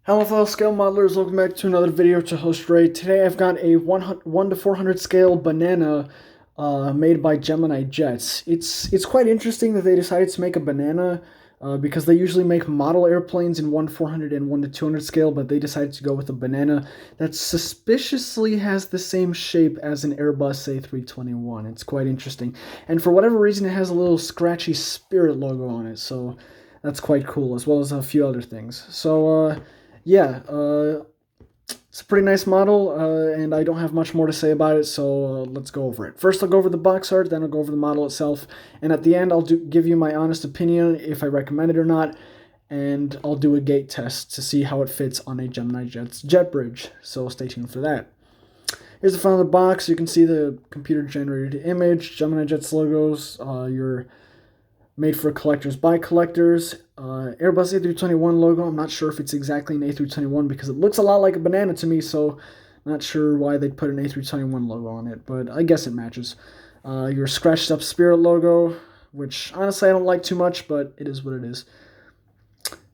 Hello fellow scale modelers, welcome back to another video to host Ray. Today I've got a 1 to 400 scale banana made by Gemini Jets. It's quite interesting that they decided to make a banana because they usually make model airplanes in 1 to 400 and 1 to 200 scale, but they decided to go with a banana that suspiciously has the same shape as an Airbus A321. It's quite interesting. And for whatever reason it has a little scratchy Spirit logo on it, so that's quite cool, as well as a few other things. So, yeah, it's a pretty nice model, and I don't have much more to say about it, so let's go over it. First, I'll go over the box art, then I'll go over the model itself, and at the end, I'll give you my honest opinion, if I recommend it or not, and I'll do a gate test to see how it fits on a Gemini Jets jet bridge, so stay tuned for that. Here's the front of the box. You can see the computer-generated image, Gemini Jets logos, your made for collectors by collectors. Airbus A321 logo. I'm not sure if it's exactly an A321 because it looks a lot like a banana to me, so I'm not sure why they put an A321 logo on it, but I guess it matches. Your scratched up Spirit logo, which honestly I don't like too much, but it is what it is.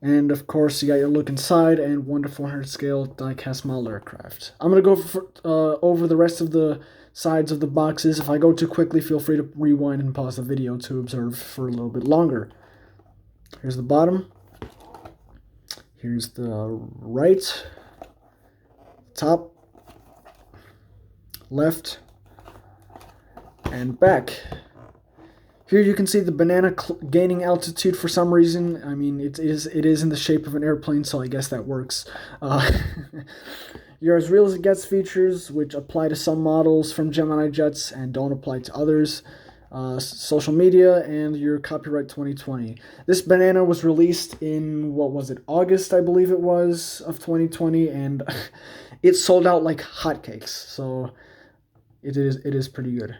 And of course, you got your look inside and 1 to 400 scale die-cast model aircraft. I'm going to go over the rest of the sides of the boxes. If I go too quickly, feel free to rewind and pause the video to observe for a little bit longer. Here's the bottom. Here's the right, top, left, and back. Here you can see the banana gaining altitude for some reason. I mean, it is in the shape of an airplane, so I guess that works. Your as real as it gets features, which apply to some models from Gemini Jets and don't apply to others. Social media, and your copyright 2020. This banana was released in, what was it, August, I believe it was, of 2020, and it sold out like hotcakes, so it is pretty good.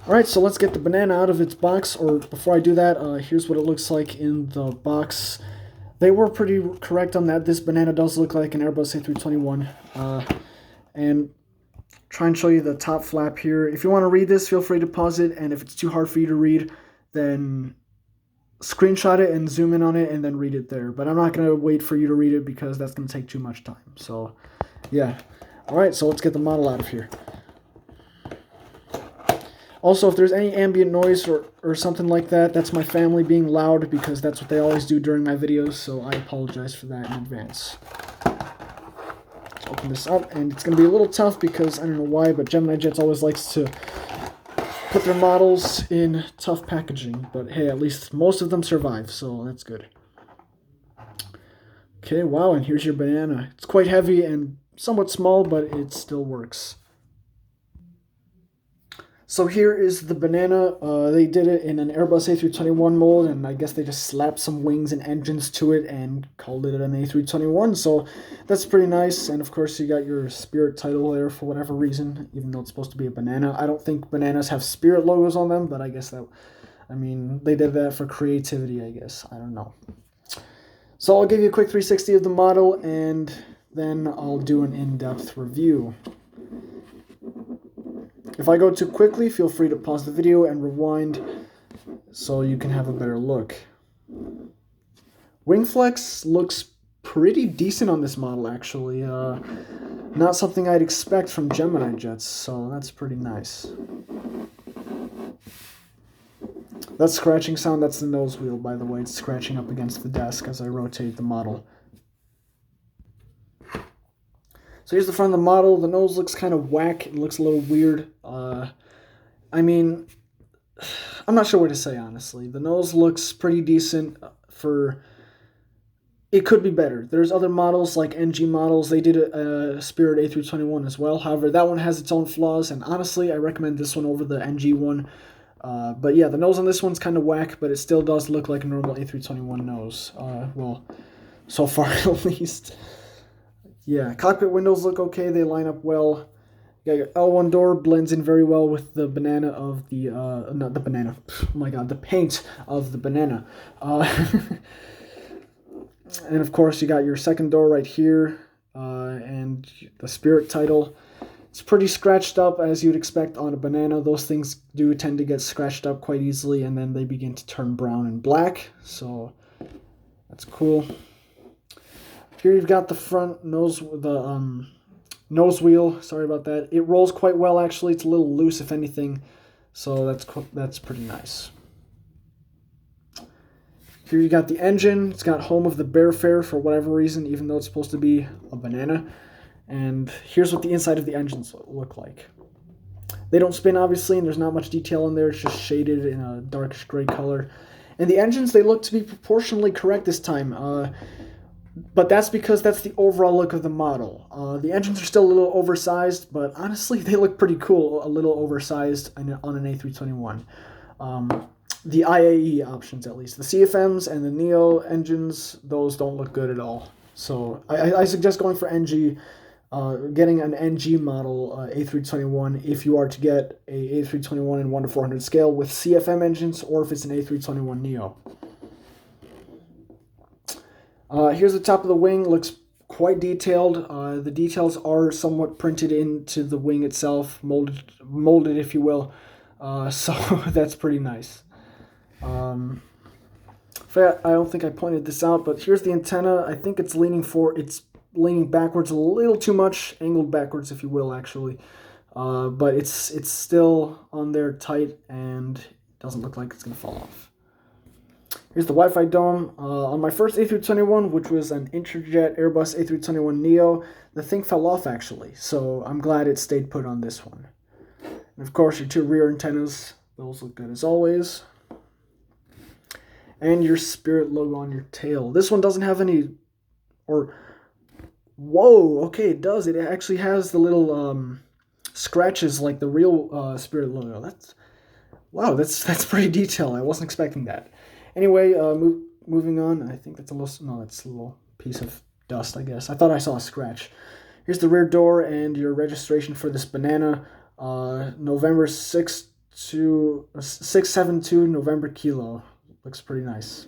Alright, so let's get the banana out of its box, or before I do that, here's what it looks like in the box. They were pretty correct on that. This banana does look like an Airbus A321, and try and show you the top flap here. If you want to read this, feel free to pause it, and if it's too hard for you to read, then screenshot it and zoom in on it and then read it there. But I'm not going to wait for you to read it because that's going to take too much time. So, yeah. Alright, so let's get the model out of here. Also, if there's any ambient noise or something like that, that's my family being loud because that's what they always do during my videos, so I apologize for that in advance. Open this up, and it's going to be a little tough because I don't know why, but Gemini Jets always likes to put their models in tough packaging, but hey, at least most of them survive, so that's good. Okay, wow, and here's your banana. It's quite heavy and somewhat small, but it still works. So here is the banana. They did it in an Airbus A321 mold, and I guess they just slapped some wings and engines to it and called it an A321, so that's pretty nice. And of course you got your Spirit title there for whatever reason, even though it's supposed to be a banana. I don't think bananas have Spirit logos on them, but I guess that, I mean, they did that for creativity, I guess. I don't know. So I'll give you a quick 360 of the model, and then I'll do an in-depth review. If I go too quickly, feel free to pause the video and rewind so you can have a better look. Wing flex looks pretty decent on this model, actually. Not something I'd expect from Gemini Jets, so that's pretty nice. That scratching sound, that's the nose wheel, by the way. It's scratching up against the desk as I rotate the model. So here's the front of the model. The nose looks kind of whack. It looks a little weird. I mean, I'm not sure what to say, honestly. The nose looks pretty decent for... It could be better. There's other models, like NG models. They did a Spirit A321 as well. However, that one has its own flaws, and honestly, I recommend this one over the NG one. But yeah, the nose on this one's kind of whack, but it still does look like a normal A321 nose. Well, so far at least. Yeah, cockpit windows look okay. They line up well. You got your L1 door, blends in very well with the banana of the, not the banana, oh my god, the paint of the banana. And of course, you got your second door right here, and the Spirit title. It's pretty scratched up, as you'd expect on a banana. Those things do tend to get scratched up quite easily, and then they begin to turn brown and black, so That's cool. Here you've got the front nose, nose wheel. Sorry about that. It rolls quite well, actually. It's a little loose, if anything. So that's pretty nice. Here you got the engine. It's got home of the bear fare for whatever reason, even though it's supposed to be a banana. And here's what the inside of the engines look like. They don't spin, obviously, and there's not much detail in there. It's just shaded in a darkish gray color. And the engines, they look to be proportionally correct this time. But that's because that's the overall look of the model. The engines are still a little oversized, but honestly, they look pretty cool, a little oversized on an A321. The IAE options, at least. The CFMs and the Neo engines, those don't look good at all. So I suggest going for NG, getting an NG model A321 if you are to get a A321 in 1:400 scale with CFM engines, or if it's an A321 Neo. Here's the top of the wing. Looks quite detailed. The details are somewhat printed into the wing itself, molded if you will. So that's pretty nice. I don't think I pointed this out, but here's the antenna. I think it's leaning backwards a little too much, angled backwards if you will, actually. But it's still on there tight, and it doesn't look like it's going to fall off. Here's the Wi-Fi dome. On my first A321, which was an Interjet Airbus A321 Neo, the thing fell off actually, so I'm glad it stayed put on this one. And of course, your two rear antennas, those look good as always. And your Spirit logo on your tail. This one doesn't have any, whoa, okay, it does. It actually has the little scratches like the real Spirit logo. That's pretty detailed. I wasn't expecting that. Anyway, moving on. I think that's that's a little piece of dust, I guess. I thought I saw a scratch. Here's the rear door and your registration for this banana. November 672 November Kilo. Looks pretty nice.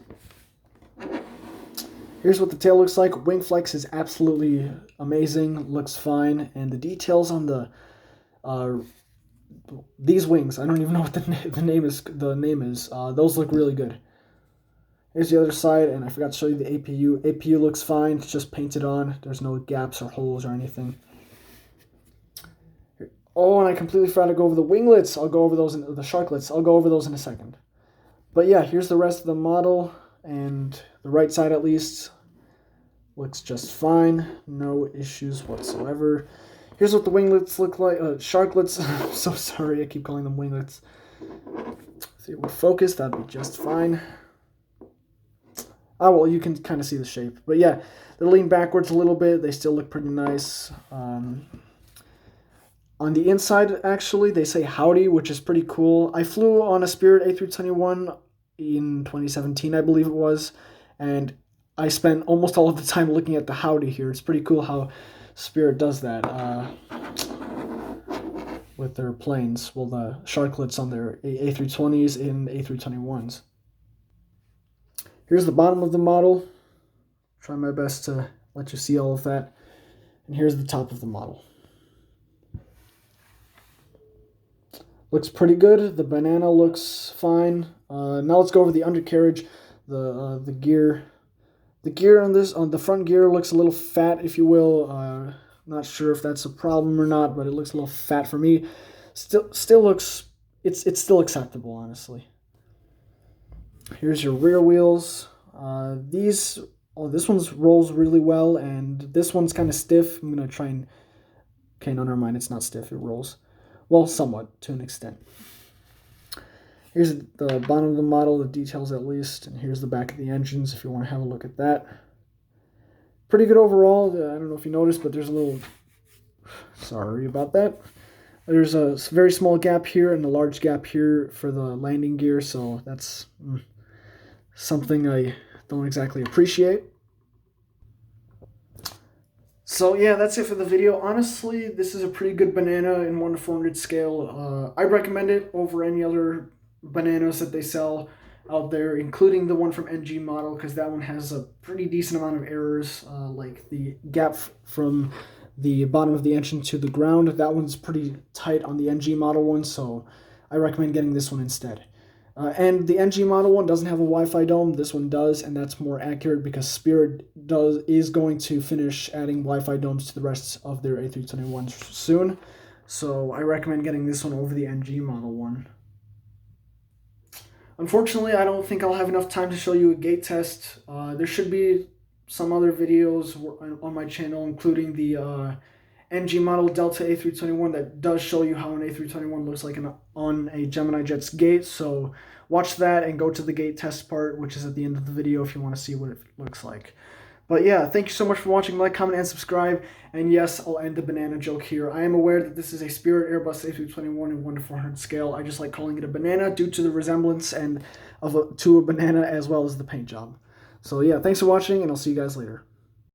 Here's what the tail looks like. Wing flex is absolutely amazing. Looks fine. And the details on the these wings, I don't even know what the name is. Those look really good. Here's the other side, and I forgot to show you the APU. APU looks fine. It's just painted on. There's no gaps or holes or anything. Oh, and I completely forgot to go over the winglets. I'll go over those in the sharklets. I'll go over those in a second. But yeah, here's the rest of the model, and the right side at least looks just fine. No issues whatsoever. Here's what the winglets look like. Sharklets. I'm so sorry, I keep calling them winglets. If it were focused, that'd be just fine. Oh, well, you can kind of see the shape. But yeah, they lean backwards a little bit. They still look pretty nice. On the inside, actually, they say howdy, which is pretty cool. I flew on a Spirit A321 in 2017, I believe it was, and I spent almost all of the time looking at the howdy here. It's pretty cool how Spirit does that with their planes. Well, the sharklets on their A320s and A321s. Here's the bottom of the model. Try my best to let you see all of that. And here's the top of the model. Looks pretty good. The banana looks fine. Now let's go over the undercarriage. The gear. The gear on the front gear looks a little fat, if you will. Not sure if that's a problem or not, but it looks a little fat for me. Still looks. It's still acceptable, honestly. Here's your rear wheels. This one's rolls really well, and this one's kind of stiff. I'm gonna try and. Okay, no, never mind. It's not stiff. It rolls. Well, somewhat, to an extent. Here's the bottom of the model, the details at least, and here's the back of the engines if you want to have a look at that. Pretty good overall. I don't know if you noticed, but there's a little... Sorry about that. There's a very small gap here and a large gap here for the landing gear, so that's something I don't exactly appreciate. So yeah, that's it for the video. Honestly, this is a pretty good banana in 1:400 scale. I recommend it over any other bananas that they sell out there, including the one from NG model, because that one has a pretty decent amount of errors, like the gap from the bottom of the engine to the ground. That one's pretty tight on the NG model one, so I recommend getting this one instead. And the NG model one doesn't have a Wi-Fi dome. This one does, and that's more accurate because Spirit is going to finish adding Wi-Fi domes to the rest of their A321s soon. So I recommend getting this one over the NG model one. Unfortunately, I don't think I'll have enough time to show you a gate test. There should be some other videos on my channel, including the NG model Delta A321 that does show you how an A321 looks like on a Gemini Jets gate. So watch that and go to the gate test part, which is at the end of the video if you want to see what it looks like. But yeah, thank you so much for watching. Like, comment, and subscribe. And yes, I'll end the banana joke here. I am aware that this is a Spirit Airbus A321 in 1:400 scale. I just like calling it a banana due to the resemblance to a banana as well as the paint job. So yeah, thanks for watching, and I'll see you guys later.